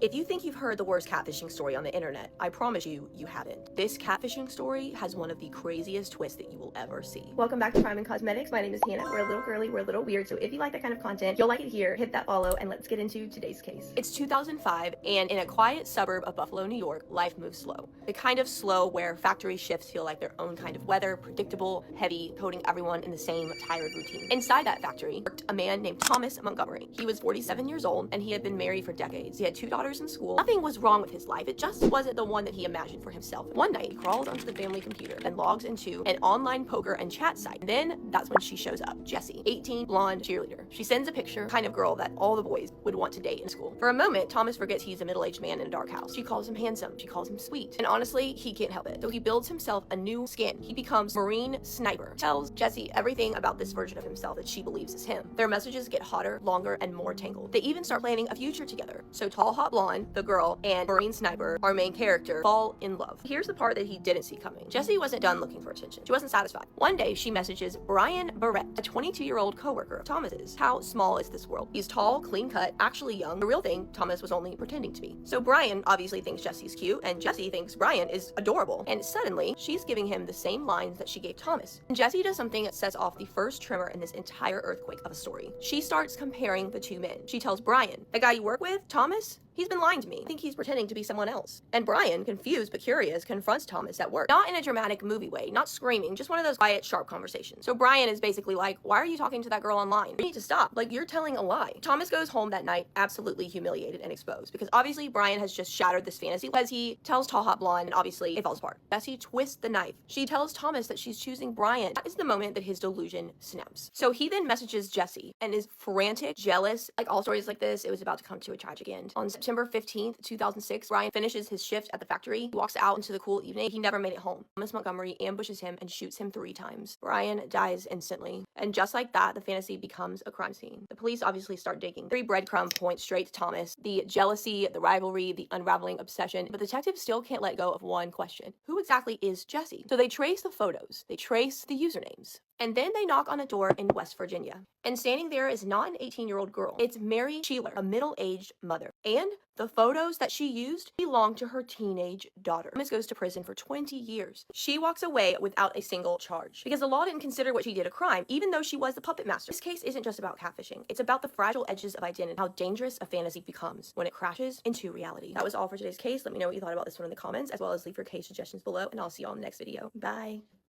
If you think you've heard the worst catfishing story on the internet, I promise you, you haven't. This catfishing story has one of the craziest twists that you will ever see. Welcome back to Crime and Cosmetics. My name is Hannah. We're a little girly, we're a little weird, so if you like that kind of content, you'll like it here. Hit that follow, and let's get into today's case. It's 2005, and in a quiet suburb of Buffalo, New York, life moves slow. The kind of slow where factory shifts feel like their own kind of weather, predictable, heavy, putting everyone in the same tired routine. Inside that factory worked a man named Thomas Montgomery. He was 47 years old, and he had been married for decades. He had 2 daughters in school. Nothing was wrong with his life. It just wasn't the one that he imagined for himself. One night, he crawled onto the family computer and logs into an online poker and chat site. Then that's when she shows up. Jessie, 18, blonde cheerleader. She sends a picture, kind of girl that all the boys would want to date in school. For a moment, Thomas forgets he's a middle-aged man in a dark house. She calls him handsome. She calls him sweet. And honestly, he can't help it. So he builds himself a new skin. He becomes Marine Sniper. Tells Jessie everything about this version of himself that she believes is him. Their messages get hotter, longer, and more tangled. They even start planning a future together. So tall, hot blonde, the girl, and Marine Sniper, our main character, fall in love. Here's the part that he didn't see coming. Jessie wasn't done looking for attention. She wasn't satisfied. One day, she messages Brian Barrett, a 22-year-old coworker of Thomas's. How small is this world? He's tall, clean-cut, actually young. The real thing, Thomas was only pretending to be. So Brian obviously thinks Jessie's cute, and Jessie thinks Brian is adorable. And suddenly, she's giving him the same lines that she gave Thomas. And Jessie does something that sets off the first tremor in this entire earthquake of a story. She starts comparing the two men. She tells Brian, "The guy you work with, Thomas? He's been lying to me. I think he's pretending to be someone else." And Brian, confused but curious, confronts Thomas at work. Not in a dramatic movie way, not screaming, just one of those quiet, sharp conversations. So Brian is basically like, "Why are you talking to that girl online? You need to stop. Like, you're telling a lie." Thomas goes home that night absolutely humiliated and exposed, because obviously Brian has just shattered this fantasy as he tells tall hot blonde, and obviously it falls apart. Jessie twists the knife. She tells Thomas that she's choosing Brian. That is the moment that his delusion snaps. So he then messages Jessie and is frantic, jealous. Like all stories like this, it was about to come to a tragic end. On September 15th, 2006, Brian finishes his shift at the factory. He walks out into the cool evening. He never made it home. Thomas Montgomery ambushes him and shoots him 3 times. Brian dies instantly. And just like that, the fantasy becomes a crime scene. The police obviously start digging. 3 breadcrumbs point straight to Thomas. The jealousy, the rivalry, the unraveling obsession. But detectives still can't let go of one question. Who exactly is Jessie? So they trace the photos. They trace the usernames. And then they knock on a door in West Virginia. And standing there is not an 18-year-old girl. It's Mary Sheeler, a middle-aged mother. And the photos that she used belong to her teenage daughter. Miss goes to prison for 20 years. She walks away without a single charge because the law didn't consider what she did a crime, even though she was the puppet master. This case isn't just about catfishing. It's about the fragile edges of identity, how dangerous a fantasy becomes when it crashes into reality. That was all for today's case. Let me know what you thought about this one in the comments, as well as leave your case suggestions below, and I'll see you all in the next video. Bye.